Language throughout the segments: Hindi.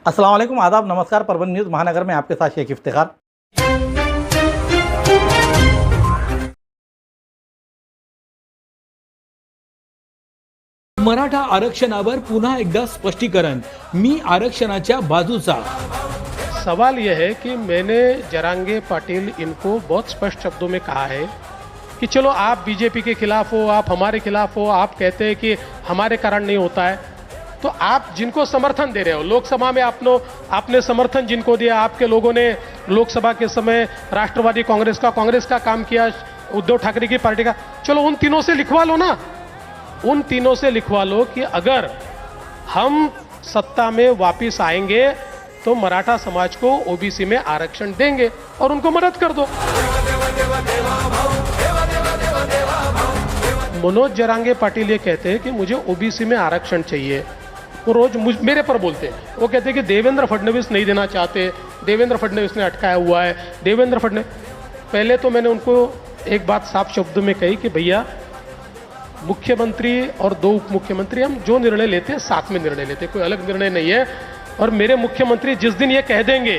अस्सलाम वालेकुम, आदाब, नमस्कार। परवन न्यूज़ महानगर में आपके साथ शेख इफ्तिखार। मराठा आरक्षणावर पुन्हा एकदा स्पष्टीकरण, मी आरक्षणाच्या बाजूचा। सवाल यह है कि मैंने जरांगे पाटिल इनको बहुत स्पष्ट शब्दों में कहा है कि चलो आप बीजेपी के खिलाफ हो, आप हमारे खिलाफ हो, आप कहते हैं कि हमारे कारण नहीं होता है, तो आप जिनको समर्थन दे रहे हो लोकसभा में आपने समर्थन जिनको दिया, आपके लोगों ने लोकसभा के समय राष्ट्रवादी कांग्रेस का काम किया, उद्धव ठाकरे की पार्टी का, चलो उन तीनों से लिखवा लो ना, उन तीनों से लिखवा लो कि अगर हम सत्ता में वापस आएंगे तो मराठा समाज को ओबीसी में आरक्षण देंगे और उनको मदद कर दो। मनोज जरांगे पाटिल ये कहते हैं कि मुझे ओबीसी में आरक्षण चाहिए, वो रोज मेरे पर बोलते हैं, वो कहते हैं कि देवेंद्र फडणवीस नहीं देना चाहते, देवेंद्र फडणवीस ने अटकाया हुआ है, देवेंद्र फडणवीस। पहले तो मैंने उनको एक बात साफ शब्दों में कही कि भैया मुख्यमंत्री और दो उप मुख्यमंत्री हम जो निर्णय लेते हैं साथ में निर्णय लेते हैं, कोई अलग निर्णय नहीं है। और मेरे मुख्यमंत्री जिस दिन ये कह देंगे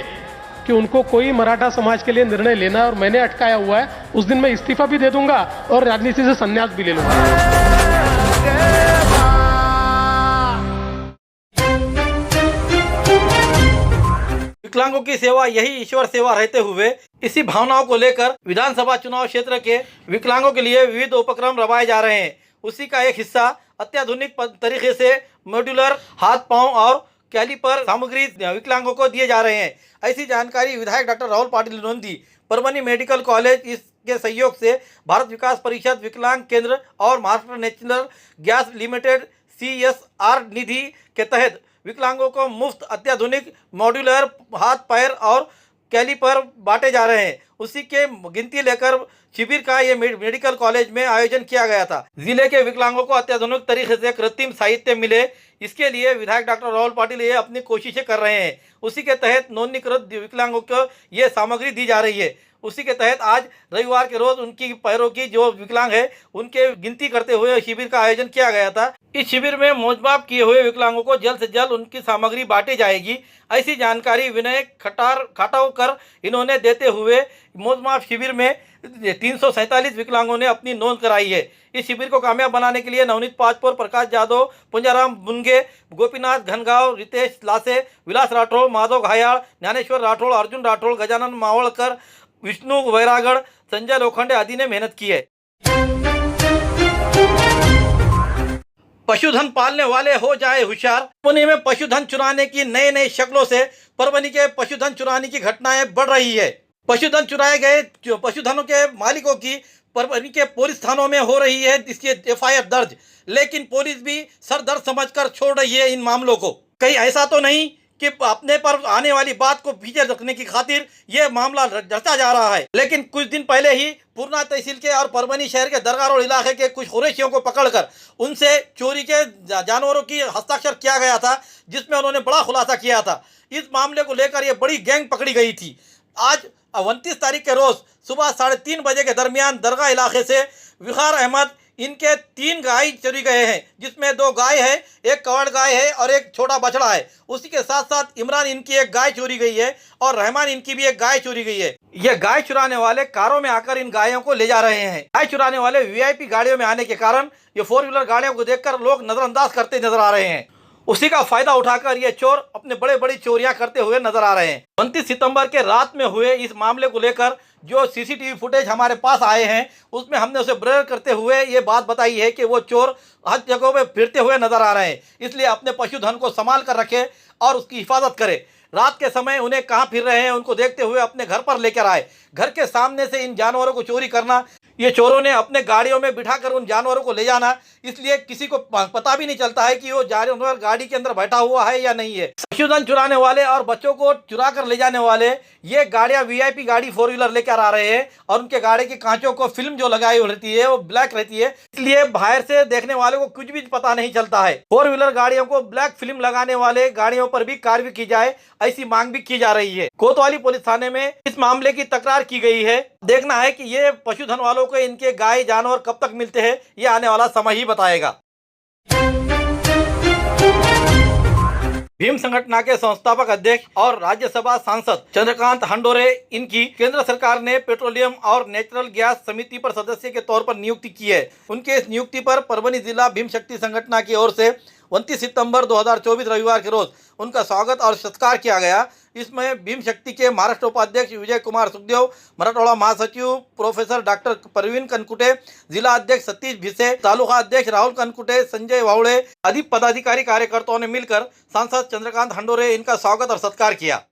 कि उनको कोई मराठा समाज के लिए निर्णय लेना है और मैंने अटकाया हुआ है, उस दिन मैं इस्तीफा भी दे दूंगा और राजनीति से संन्यास भी ले लूंगा। विकलांगों की सेवा यही ईश्वर सेवा रहते हुए इसी भावनाओं को लेकर विधानसभा चुनाव क्षेत्र के विकलांगों के लिए विविध उपक्रम रवाए जा रहे हैं। उसी का एक हिस्सा अत्याधुनिक तरीके से मॉड्यूलर हाथ पांव और कैलिपर सामग्री विकलांगों को दिए जा रहे हैं। ऐसी जानकारी विधायक डॉक्टर राहुल पाटिल ने दी। परभनी मेडिकल कॉलेज इसके सहयोग से भारत विकास परिषद विकलांग केंद्र और Maharashtra national gas limited CSR निधि के तहत विकलांगों को मुफ्त अत्याधुनिक मॉड्यूलर हाथ पैर और कैलिपर बांटे जा रहे हैं। उसी के गिनती लेकर शिविर का ये मेडिकल कॉलेज में आयोजन किया गया था। जिले के विकलांगों को अत्याधुनिक तरीके से कृत्रिम साहित्य मिले, इसके लिए विधायक डॉक्टर राहुल पाटिल ये अपनी कोशिशें कर रहे हैं। उसी के तहत नोंदणीकृत विकलांगों को ये सामग्री दी जा रही है। उसी के तहत आज रविवार के रोज उनकी पैरों की जो विकलांग है उनके गिनती करते हुए शिविर का आयोजन किया गया था। इस शिविर में मोजमाप किए हुए विकलांगों को जल्द से जल्द उनकी सामग्री बांटी जाएगी। ऐसी जानकारी विनय खटावकर इन्होंने देते हुए मोजमाप शिविर में 347 विकलांगों ने अपनी नोंद कराई है। इस शिविर को कामयाब बनाने के लिए नवनीत पाचपोर, प्रकाश जादव, पुंजाराम बुनगे, गोपीनाथ घनगांव, रितेश लासे, विलास राठौड़, माधव घायाळ, ज्ञानेश्वर राठौड़, अर्जुन राठौड़, गजानन मावळकर, विष्णु वैरागढ़, संजय लोखंडे आदि ने मेहनत की है। पशुधन पालने वाले हो जाए होशियार। परभनी में पशुधन चुराने की नए नए शक्लों से परभनी के पशुधन चुराने की घटनाएं बढ़ रही है। पशुधन चुराए गए पशुधनों के मालिकों की परभनी के पुलिस थानों में हो रही है इसकी FIR दर्ज, लेकिन पुलिस भी सरदर्द समझकर छोड़ रही है इन मामलों को। कहीं ऐसा तो नहीं कि अपने पर आने वाली बात को पीछे रखने की खातिर ये मामला रचा जा रहा है। लेकिन कुछ दिन पहले ही पूर्णा तहसील के और परभनी शहर के दरगाह रोड इलाके के कुछ खुरेशियों को पकड़कर उनसे चोरी के जानवरों की हस्ताक्षर किया गया था, जिसमें उन्होंने बड़ा खुलासा किया था। इस मामले को लेकर ये बड़ी गैंग पकड़ी गई थी। आज 29 तारीख के रोज सुबह 3:30 बजे के दरमियान दरगाह इलाके से विखार अहमद इनके 3 गाय चोरी गए हैं, जिसमें 2 गाय है, एक कवड़ गाय है और एक छोटा बछड़ा है। उसी के साथ साथ इमरान इनकी एक गाय चोरी गई है और रहमान इनकी भी एक गाय चोरी गई है। ये गाय चुराने वाले कारों में आकर इन गायों को ले जा रहे हैं। गाय चुराने वाले VIP गाड़ियों में आने के कारण ये 4 व्हीलर गाड़ियों को देखकर लोग नजरअंदाज करते नजर आ रहे हैं। उसी का फायदा उठाकर ये चोर अपने बड़ी चोरियां करते हुए नजर आ रहे हैं। 29 सितंबर के रात में हुए इस मामले को लेकर जो CCTV फुटेज हमारे पास आए हैं उसमें हमने उसे ब्लर करते हुए ये बात बताई है कि वो चोर हर जगहों पे फिरते हुए नजर आ रहे हैं। इसलिए अपने पशुधन को संभाल कर रखें और उसकी हिफाजत करें। रात के समय उन्हें कहाँ फिर रहे हैं उनको देखते हुए अपने घर पर लेकर आए। घर के सामने से इन जानवरों को चोरी करना, ये चोरों ने अपने गाड़ियों में बिठाकर उन जानवरों को ले जाना, इसलिए किसी को पता भी नहीं चलता है कि वो जानवर गाड़ी के अंदर बैठा हुआ है या नहीं है। पशुधन चुराने वाले और बच्चों को चुरा कर ले जाने वाले ये गाड़ियां VIP गाड़ी 4 व्हीलर लेकर आ रहे हैं और उनके गाड़ी की कांचों को फिल्म जो लगाई रहती है वो ब्लैक रहती है, इसलिए बाहर से देखने वाले को कुछ भी पता नहीं चलता है। 4 व्हीलर गाड़ियों को ब्लैक फिल्म लगाने वाले गाड़ियों पर भी कार्रवाई की जाए, ऐसी मांग भी की जा रही है। कोतवाली पुलिस थाने में इस मामले की तकरार की गई है। देखना है कि ये पशुधन वालों को इनके गाय जानवर कब तक मिलते हैं, ये आने वाला समय ही बताएगा। भीम संगठन के संस्थापक अध्यक्ष और राज्यसभा सांसद चंद्रकांत हंडोरे इनकी केंद्र सरकार ने पेट्रोलियम और नेचुरल गैस समिति पर सदस्य के तौर पर नियुक्ति की है। उनके इस नियुक्ति पर परभनी जिला भीम शक्ति संगठन की ओर से 29 सितंबर 2024 रविवार के रोज उनका स्वागत और सत्कार किया गया। इसमें भीम शक्ति के महाराष्ट्र उपाध्यक्ष विजय कुमार सुखदेव, मराठवाड़ा महासचिव प्रोफेसर डॉक्टर प्रवीण कनकुटे, जिला अध्यक्ष सतीश भिसे, तालुका अध्यक्ष राहुल कनकुटे, संजय वावड़े आदि पदाधिकारी कार्यकर्ताओं ने मिलकर सांसद चंद्रकांत हंडोरे इनका स्वागत और सत्कार किया।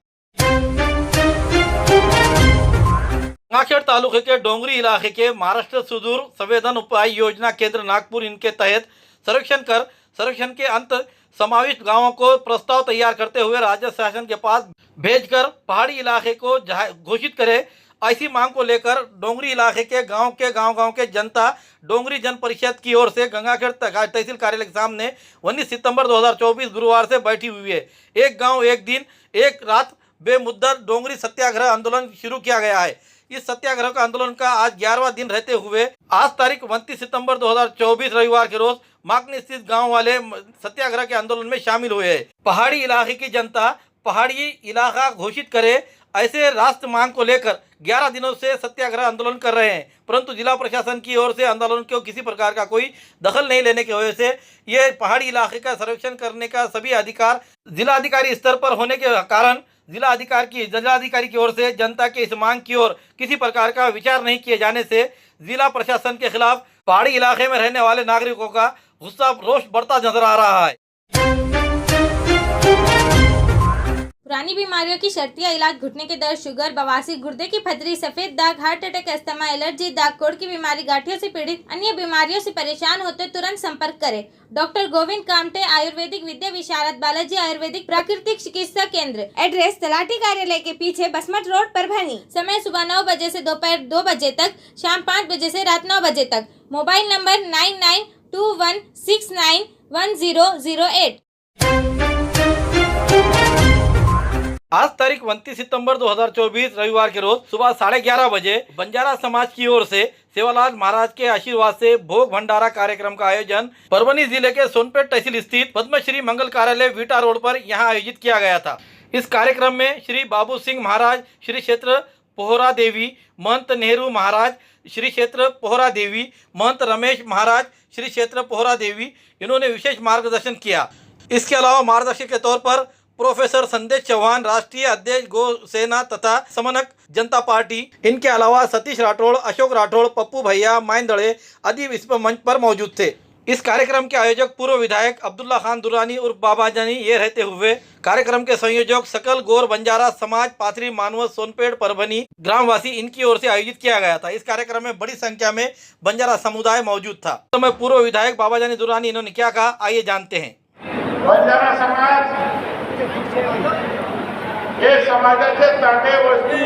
गंगाखेड़ तालुके के डोंगरी इलाके के महाराष्ट्र सुदूर संवेदन उपाय योजना केंद्र नागपुर इनके तहत सर्वेक्षण के अंत समाविष्ट गांवों को प्रस्ताव तैयार करते हुए राज्य शासन के पास भेजकर पहाड़ी इलाके को घोषित करे, ऐसी मांग को लेकर डोंगरी इलाके के गांव के जनता डोंगरी जन परिषद की ओर से गंगाखेड़ तहसील कार्यालय के सामने 19 सितंबर 2024 गुरुवार से बैठी हुई है। एक गांव एक दिन एक रात बेमुद्दत डोंगरी सत्याग्रह आंदोलन शुरू किया गया है। इस सत्याग्रह का आंदोलन का आज 11वां दिन रहते हुए आज तारीख 29 सितंबर 2024 रविवार के रोज माकनी स्थित गांव वाले सत्याग्रह के आंदोलन में शामिल हुए हैं। पहाड़ी इलाके की जनता पहाड़ी इलाका घोषित करे, ऐसे राष्ट्र मांग को लेकर 11 दिनों से सत्याग्रह आंदोलन कर रहे हैं, परंतु जिला प्रशासन की ओर से आंदोलन को किसी प्रकार का कोई दखल नहीं लेने की वजह से ये पहाड़ी इलाके का सर्वेक्षण करने का सभी अधिकार जिलाधिकारी स्तर पर होने के कारण जिलाधिकारी की ओर से जनता के इस मांग की ओर किसी प्रकार का विचार नहीं किए जाने से जिला प्रशासन के खिलाफ पहाड़ी इलाके में रहने वाले नागरिकों का गुस्सा रोष बढ़ता नजर आ रहा है। पुरानी बीमारियों की शर्तिया इलाज, घुटने के दर्द, शुगर, बवासीर, गुर्दे की पथरी, सफेद दाग, हार्ट अटैक, अस्थमा, एलर्जी, दाग कोड़ की बीमारी, गांठियों से पीड़ित अन्य बीमारियों से परेशान होते तुरंत संपर्क करें। डॉक्टर गोविंद कामटे, आयुर्वेदिक विद्या विशारद, बालाजी आयुर्वेदिक प्राकृतिक चिकित्सा केंद्र। एड्रेस तलाटी कार्यालय के पीछे, बसमत रोड, परभनी। समय सुबह 9 बजे से दोपहर 2 बजे तक, शाम 5 बजे से रात 9 बजे तक। Mobile number 9921691008। आज तारीख 29 सितंबर 2024 रविवार के रोज सुबह 11:30 बजे बंजारा समाज की ओर से सेवालाल महाराज के आशीर्वाद से भोग भंडारा कार्यक्रम का आयोजन परभनी जिले के सोनपेट तहसील स्थित पद्मश्री मंगल कार्यालय वीटा रोड पर यहां आयोजित किया गया था। इस कार्यक्रम में श्री बाबू सिंह महाराज श्री क्षेत्र पोहरा देवी, महंत नेहरू महाराज श्री क्षेत्र पोहरा देवी, महंत रमेश महाराज श्री क्षेत्र पोहरा देवी, इन्होंने विशेष मार्गदर्शन किया। इसके अलावा मार्गदर्शक के तौर पर प्रोफेसर संदेश चौहान, राष्ट्रीय अध्यक्ष गौ सेना तथा समनक जनता पार्टी, इनके अलावा सतीश राठौड़, अशोक राठौड़, पप्पू भैया, माइंदड़े आदि इस मंच पर मौजूद थे। इस कार्यक्रम के आयोजक पूर्व विधायक अब्दुल्ला खान दुरानी उर्फ बाबा जानी ये रहते हुए कार्यक्रम के संयोजक सकल गौर बंजारा समाज पाथरी मानवत सोनपेट परभनी ग्रामवासी इनकी ओर से आयोजित किया गया था। इस कार्यक्रम में बड़ी संख्या में बंजारा समुदाय मौजूद था। तो मैं पूर्व विधायक बाबा जानी दुरानी इन्होंने क्या कहा, आइए जानते हैं। बंजारा समाज हे समाजाचे ताटे वस्तू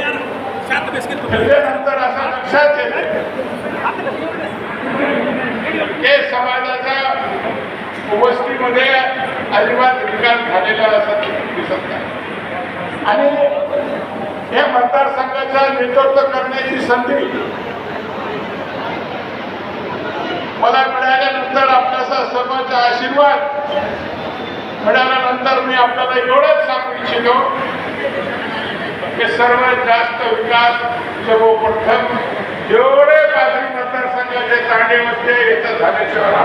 नंतर असा लक्षात येते हे समाजाच्या वस्तीमध्ये अजिबात विकास झालेला असं दिसत नाही आणि हे मतदारसंघाचं नेतृत्व करण्याची संधी मला मिळाल्यानंतर आपल्या सर्वांचा आशीर्वाद मिळाल्यानंतर मी आपल्याला एवढंच सांगू इच्छितो की सर्वात जास्त विकास सर्वप्रथम जेवढे पाथरी मतदारसंघाचे तांडे वस्ते इथं झाल्याशिवाय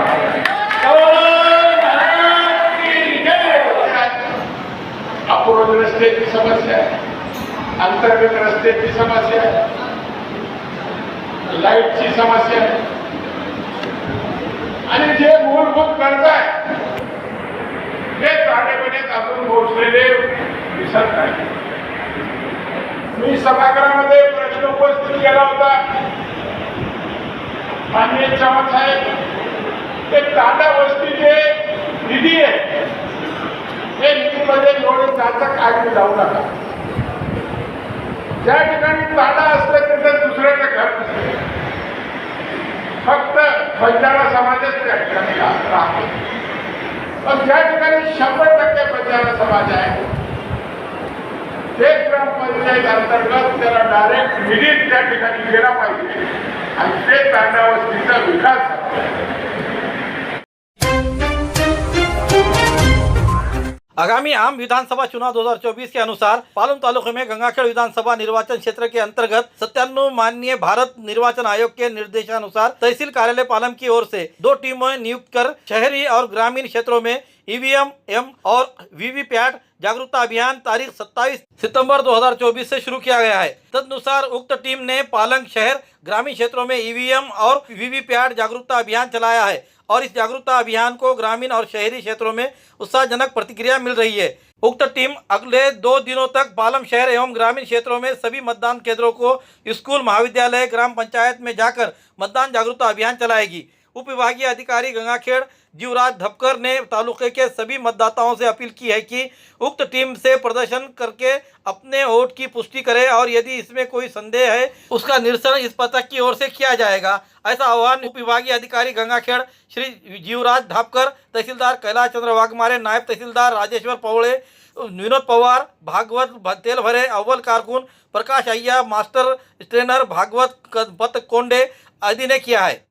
अपूर्ण रस्त्याची समस्या आहे, अंतर्गत रस्त्याची समस्या आहे, लाईटची समस्या आहे आणि जे मूलभूत गरजा आहे ते ताडेबेनेत अजून पोहोचलेले दिसत नाही। मी सभागृहामध्ये प्रश्न उपस्थित केला होता, माननीय चव्हाण साहेब ते तांडा वस्तीचे निधी आहे हे निधीमध्ये एवढे जायचं काय जाऊ नका। ज्या ठिकाणी तांडा असलं तिथं दुसऱ्याचं घर नसते, फक्त बंजारा समाजच त्या ठिकाणी राहतो। पण ज्या ठिकाणी 100% बंजारा समाज आहे ते ग्रामपंचायत अंतर्गत त्याला डायरेक्ट निधी त्या ठिकाणी गेला पाहिजे आणि ते तांडा वस्तीचा विकास झाला। आगामी आम विधानसभा चुनाव 2024 के अनुसार पालम तालुके में गंगाखेड़ विधानसभा निर्वाचन क्षेत्र के अंतर्गत 97 माननीय भारत निर्वाचन आयोग के निर्देशानुसार तहसील कार्यालय पालम की ओर से 2 टीमें नियुक्त कर शहरी और ग्रामीण क्षेत्रों में ईवीएम और वीवीपैट जागरूकता अभियान तारीख 27 सितंबर 2024 से शुरू किया गया है। तदनुसार उक्त टीम ने पालम शहर ग्रामीण क्षेत्रों में ईवीएम और वीवीपैट जागरूकता अभियान चलाया है और इस जागरूकता अभियान को ग्रामीण और शहरी क्षेत्रों में उत्साहजनक प्रतिक्रिया मिल रही है। उक्त टीम अगले 2 दिनों तक पालम शहर एवं ग्रामीण क्षेत्रों में सभी मतदान केंद्रों को स्कूल, महाविद्यालय, ग्राम पंचायत में जाकर मतदान जागरूकता अभियान चलाएगी। उप विभागीय अधिकारी गंगाखेड़ जीवराज धपकर ने तालुके के सभी मतदाताओं से अपील की है कि उक्त टीम से प्रदर्शन करके अपने वोट की पुष्टि करें और यदि इसमें कोई संदेह है उसका निरसन इस पता की ओर से किया जाएगा। ऐसा आह्वान उप विभागीय अधिकारी गंगाखेड़ श्री जीवराज धापकर, तहसीलदार कैलाश चंद्र वाघमारे, नायब तहसीलदार राजेश्वर पवड़े, विनोद पवार, भागवत तेल भरे अव्वल कारकुन प्रकाश अय्या, मास्टर ट्रेनर भागवत पत कोंडे आदि ने किया है।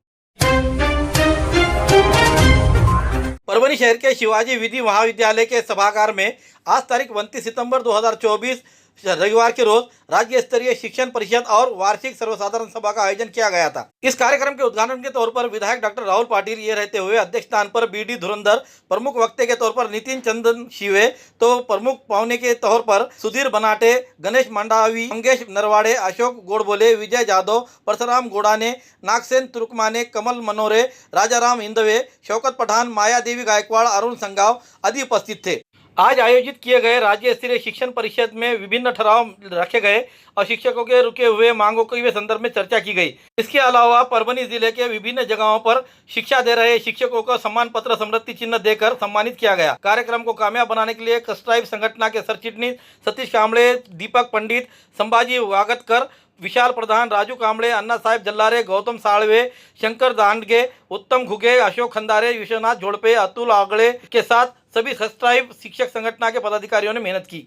परभणी शहर के शिवाजी विधि महाविद्यालय के सभागार में आज तारीख 29 सितंबर 2024 रविवार के रोज राज्य स्तरीय शिक्षण परिषद और वार्षिक सर्वसाधारण सभा का आयोजन किया गया था। इस कार्यक्रम के उद्घाटन के तौर पर विधायक डॉक्टर राहुल पाटिल ये रहते हुए अध्यक्ष स्थान पर बीडी धुरंधर, प्रमुख वक्ता के तौर पर नितिन चंदन शिवे, तो प्रमुख पाहुणे के तौर पर सुधीर बनाटे, गणेश मांडावी, मंगेश नरवाड़े, अशोक गोडबोले, विजय जाधव, परशुराम गोडाने, नागसेन तुर्कमाने, कमल मनोरे, राजाराम हिंदवे, शौकत पठान, माया देवी गायकवाड़, अरुण संगाव आदि उपस्थित थे। आज आयोजित किए गए राज्य स्तरीय शिक्षण परिषद में विभिन्न ठहराव रखे गए और शिक्षकों के रुके हुए मांगों के संदर्भ में चर्चा की गई। इसके अलावा परभणी जिले के विभिन्न जगहों पर शिक्षा दे रहे शिक्षकों को सम्मान पत्र, स्मृति चिन्ह देकर सम्मानित किया गया। कार्यक्रम को कामयाब बनाने के लिए कस्ट्राइब संगठन के सरचिटनीस सतीश कांबळे, दीपक पंडित, संभाजी वागतकर, विशाल प्रधान, राजू कांबळे, अन्ना साहेब जल्लारे, गौतम साळवे, शंकर दांडगे, उत्तम घुगे, अशोक खंदारे, विश्वनाथ झोड़पे, अतुल आगळे के साथ सभी सस्ट्राइब शिक्षक संघटना के पदाधिकारियों ने मेहनत की।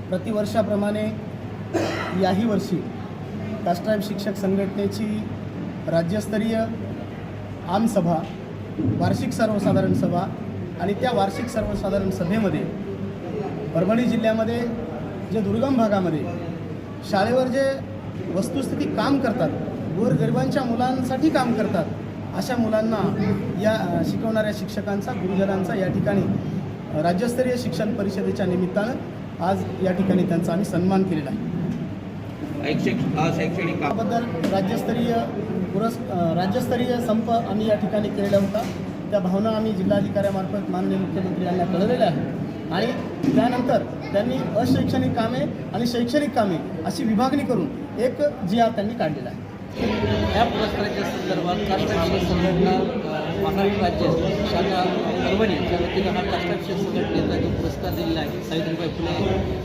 प्रतिवर्षाप्रमाणे याही वर्षी कास्ट्राइब शिक्षक संघटनेची राज्यस्तरीय आमसभा, वार्षिक सर्वसाधारण सभा आणि त्या वार्षिक सर्वसाधारण सभेमध्ये परभणी जिल्ह्यामध्ये जे दुर्गम भागामध्ये शाळेवर जे वस्तुस्थिती काम करतात, गोरगरिबांच्या मुलांसाठी काम करतात, अशा मुलांना या शिकवणाऱ्या शिक्षकांचा, गुरुजनांचा या ठिकाणी राज्यस्तरीय शिक्षण परिषदेच्या निमित्तानं आज या ठिकाणी त्यांचा आम्ही सन्मान केलेला आहे। शैक्षणिक बद्दल राज्यस्तरीय संप आम्ही या ठिकाणी केलेला होता। त्या भावना आम्ही जिल्हाधिकाऱ्यामार्फत माननीय मुख्यमंत्री यांना कळवलेल्या आहेत आणि त्यानंतर त्यांनी अशैक्षणिक कामे आणि शैक्षणिक कामे अशी विभागणी करून एक GR त्यांनी काढलेला आहे। या पुरस्काराच्या संदर्भात कास्ट्राइब शिक्षक संघटना महाराष्ट्र राज्य शाखा परभणीच्या वतीनं हा कास्ट्राइब शिक्षक संघटनेचा जो पुरस्कार दिलेला आहे, सावित्रीबाई फुले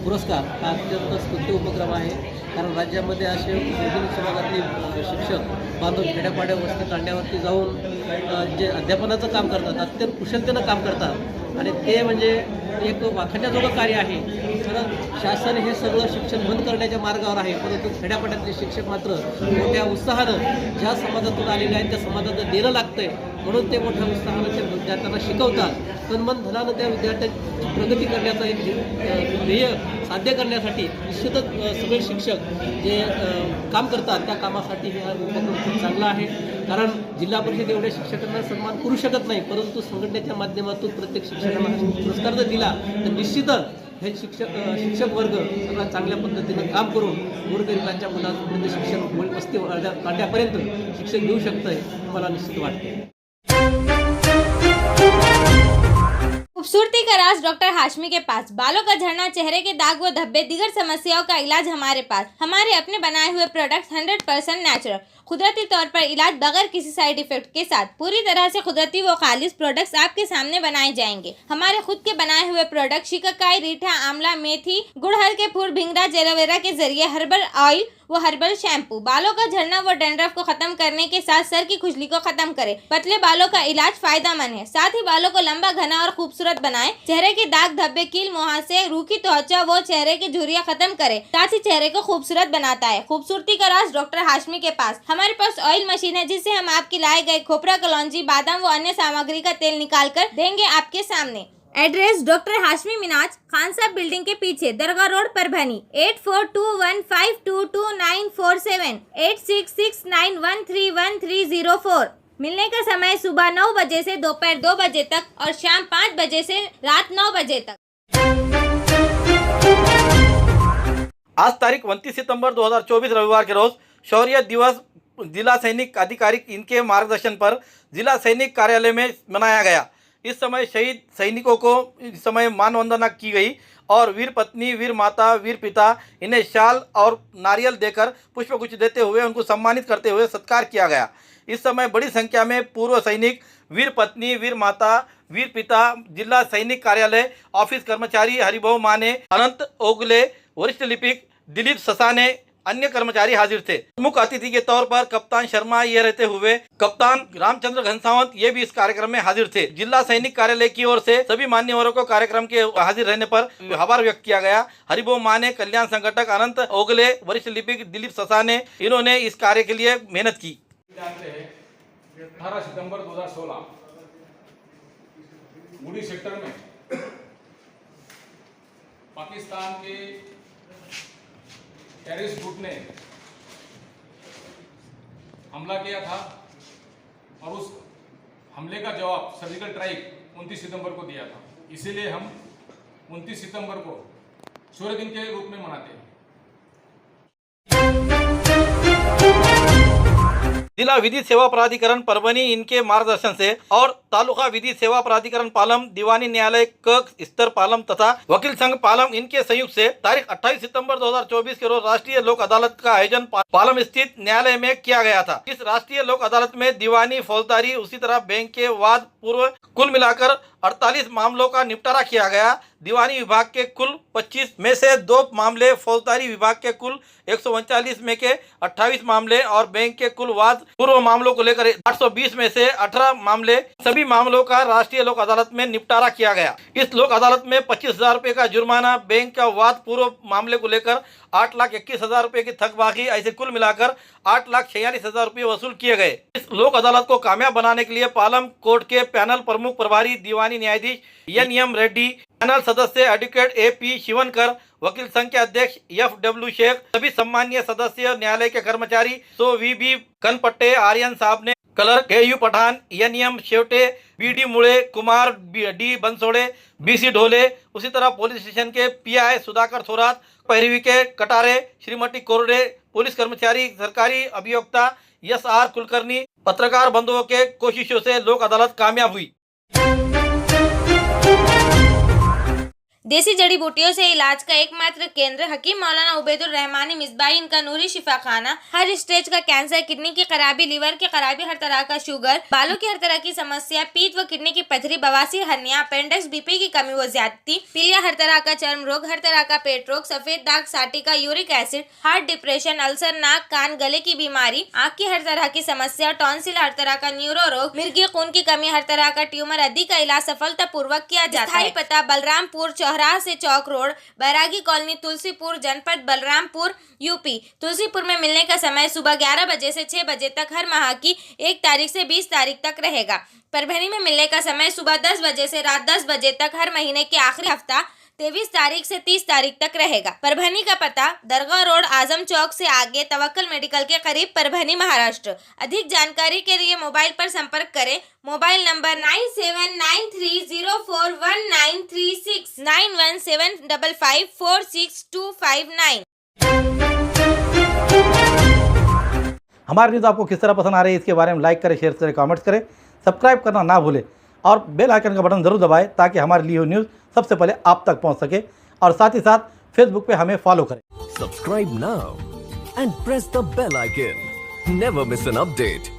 पुरस्कार, हा अत्यंत स्तुत्य उपक्रम आहे। कारण राज्यामध्ये असे विभिन्न समाजातले शिक्षक बांधव खेड्यापाड्या वस्ती तांड्यावरती जाऊन जे अध्यापनाचं काम करतात, अत्यंत कुशलतेनं काम करतात आणि ते म्हणजे एक वाखाणण्याजोगं कार्य आहे। खरं शासन हे सगळं शिक्षण बंद करण्याच्या मार्गावर आहे, परंतु खेड्यापाड्यातले शिक्षक मात्र मोठ्या उत्साहानं ज्या समाजातून आलेले आहेत त्या समाजाचं देणं लागतंय म्हणून ते मोठ्या उत्साहानं त्या विद्यार्थ्यांना शिकवतात। तन्मन धनानं त्या विद्यार्थ्यांची प्रगती करण्याचा एक ध्येय साध्य करण्यासाठी निश्चितच सगळे शिक्षक जे काम करतात त्या कामासाठी हा उपक्रम खूप चांगला आहे। कारण जिल्हा परिषद एवढ्या शिक्षकांना सन्मान करू शकत नाही, परंतु संघटनेच्या माध्यमातून प्रत्येक शिक्षकांना पुरस्कार जर दिला तर निश्चितच हे शिक्षक वर्ग सगळ्या चांगल्या पद्धतीनं काम करून गोरगरिबांच्या मुलांपर्यंत शिक्षण वस्ती काढण्यापर्यंत शिक्षण देऊ शकतंय मला निश्चित वाटते। खूबसूरती का राज डॉक्टर हाशमी के पास। बालों का झड़ना, चेहरे के दाग व धब्बे, दीगर समस्याओं का इलाज हमारे पास। हमारे अपने बनाए हुए प्रोडक्ट्स 100% नेचुरल, कुदरती तौर पर इलाज बगैर किसी साइड इफेक्ट के साथ पूरी तरह से कुदरती व खालिश प्रोडक्ट्स आपके सामने बनाए जाएंगे। हमारे खुद के बनाए हुए प्रोडक्ट शिकाकाई, रीठा, आंवला, मेथी, गुड़हल के फूल, भिंगरा, एलोवेरा के जरिए हर्बल ऑयल वो हर्बल शैम्पू बालों का झड़ना व डैंड्रफ को खत्म करने के साथ सर की खुजली को खत्म करे। पतले बालों का इलाज फायदेमंद है, साथ ही बालों को लंबा, घना और खूबसूरत बनाए। चेहरे के दाग धब्बे, कील मुहासे, रूखी त्वचा वो चेहरे की झुर्रियां खत्म करे, साथ ही चेहरे को खूबसूरत बनाता है। खूबसूरती का राज डॉक्टर हाशमी के पास। हमारे पास ऑयल मशीन है जिससे हम आपके लाए गए खोपरा, कलौंजी, बादाम व अन्य सामग्री का तेल निकाल कर देंगे आपके सामने। एड्रेस डॉक्टर हाशमी मिनाज खान साहब बिल्डिंग के पीछे, दरगाह रोड, परभनी। 8421522947, 8669131304। मिलने का समय सुबह 9 बजे से दोपहर 2 बजे तक और शाम 5 बजे से रात 9 बजे तक। आज तारीख 29 सितंबर 2024 रविवार के रोज शौर्य दिवस जिला सैनिक अधिकारी इनके मार्गदर्शन पर जिला सैनिक कार्यालय में मनाया गया। इस समय शहीद सैनिकों को इस समय मानवंदना की गई और वीर पत्नी, वीर माता, वीर पिता इन्हें शाल और नारियल देकर पुष्पगुच्छ देते हुए उनको सम्मानित करते हुए सत्कार किया गया। इस समय बड़ी संख्या में पूर्व सैनिक, वीर पत्नी, वीर माता, वीर पिता, जिला सैनिक कार्यालय ऑफिस कर्मचारी हरिभाऊ माने, अनंत ओगले, वरिष्ठ लिपिक दिलीप ससाने, अन्य कर्मचारी हाजिर थे। मुख्य अतिथि के तौर पर कप्तान शर्मा ये रहते हुए कप्तान रामचंद्र घनसावत ये भी इस कार्यक्रम में हाजिर थे। जिला सैनिक कार्यालय की ओर से सभी मान्यवरों को कार्यक्रम के हाजिर रहने पर आभार व्यक्त किया गया। हरिभाऊ माने, कल्याण संगठक अनंत ओगले, वरिष्ठ लिपिक दिलीप ससाने, इन्होंने इस कार्य के लिए मेहनत की। 18 सितंबर 2016 मुड़ी सेक्टर में पाकिस्तान के टेररिस्ट ग्रुप ने हमला किया था और उस हमले का जवाब सर्जिकल स्ट्राइक 29 सितंबर को दिया था। इसीलिए हम 29 सितंबर को शौर्य दिन के रूप में मनाते हैं। जिला विधि सेवा प्राधिकरण परभनी इनके मार्गदर्शन से और तालुका विधि सेवा प्राधिकरण पालम, दीवानी न्यायालय क स्तर पालम तथा वकील संघ पालम इनके संयुक्त से तारीख 28 सितंबर 2024 के रोज राष्ट्रीय लोक अदालत का आयोजन पालम स्थित न्यायालय में किया गया था। इस राष्ट्रीय लोक अदालत में दीवानी, फौजदारी, उसी तरह बैंक के वाद पूर्व कुल मिलाकर 48 मामलों का निपटारा किया गया। दीवानी विभाग के कुल 25 में से 2 मामले, फौजदारी विभाग के कुल 139 में के 28 मामले और बैंक के कुल वाद पूर्व मामलों को लेकर 820 में से 18 मामले, सभी मामलों का राष्ट्रीय लोक अदालत में निपटारा किया गया। इस लोक अदालत में 25,000 रुपए का जुर्माना, बैंक का वाद पूर्व मामले को लेकर 8,21,000 रुपए की थकबाकी, ऐसे कुल मिलाकर 8,46,000 रुपए वसूल किए गए। इस लोक अदालत को कामयाब बनाने के लिए पालम कोर्ट के पैनल प्रमुख प्रभारी दीवानी न्यायाधीश NM रेड्डी, पैनल सदस्य एडवोकेट AP शिवनकर, वकील संघ के अध्यक्ष FW शेख, सभी सम्मानीय सदस्य, न्यायालय के कर्मचारी VB कनपट्टे, आर्यन साहब ने, clerk AU Pathan, NM Shevate, BD Mule, Kumar D Bansode, BC Dhole, उसी तरह पुलिस स्टेशन के PI सुधाकर थोरात, पैरवी के कटारे, श्रीमती कोरडे, पुलिस कर्मचारी, सरकारी अभियोक्ता SR कुलकर्णी, पत्रकार बंधुओं के कोशिशों से लोक अदालत कामयाब हुई। देसी जड़ी बूटियों से इलाज का एकमात्र केंद्र हकीम मौलाना उबैदुर रहमानी मिसबाही इनका नूरी शिफा खाना। हर स्टेज का कैंसर, किडनी की खराबी, लीवर की खराबी, हर तरह का शुगर, बालों की हर तरह की समस्या, पीठ व किडनी की पथरी, बवासीर, हर्निया, अपेंडिक्स, BP की कमी व ज्यादती, पीलिया, हर तरह का चर्म रोग, हर तरह का पेट रोग, सफेद दाग, साटिका, uric acid, heart, depression, ulcer, नाक, कान, गले की बीमारी, आँख की हर तरह की समस्या, टॉन्सिल, हर तरह का न्यूरो रोग, मिर्गी खून की कमी, हर तरह का ट्यूमर आदि का इलाज सफलता पूर्वक किया जाता है। पता बलरामपुर, चौराहा से चौक रोड, बैरागी कॉलोनी, तुलसीपुर, जनपद बलरामपुर, UP। तुलसीपुर में मिलने का समय सुबह 11 बजे से 6 बजे तक हर माह की 1 तारीख से 20 तारीख तक रहेगा। परभनी में मिलने का समय सुबह 10 बजे से रात 10 बजे तक हर महीने के आखिरी हफ्ता 23 तारीख से 30 तारीख तक रहेगा। परभनी का पता दरगाह रोड, आजम चौक से आगे, तवक्कल मेडिकल के करीब, परभनी, महाराष्ट्र। अधिक जानकारी के लिए मोबाइल पर संपर्क करें। Mobile number 9793041936, 9175546259। हमारी न्यूज़ आपको किस तरह पसंद आ रही है इसके बारे में लाइक करें, शेयर करें, कमेंट्स करें, सब्सक्राइब करना ना भूलें और बेल आइकन का बटन ज़रूर दबाएं ताकि हमारी ली हुई न्यूज़ सबसे पहले आप तक पहुंच सके। और साथ ही साथ फेसबुक पे हमें फॉलो करें। Subscribe now and press the bell icon. Never miss an update.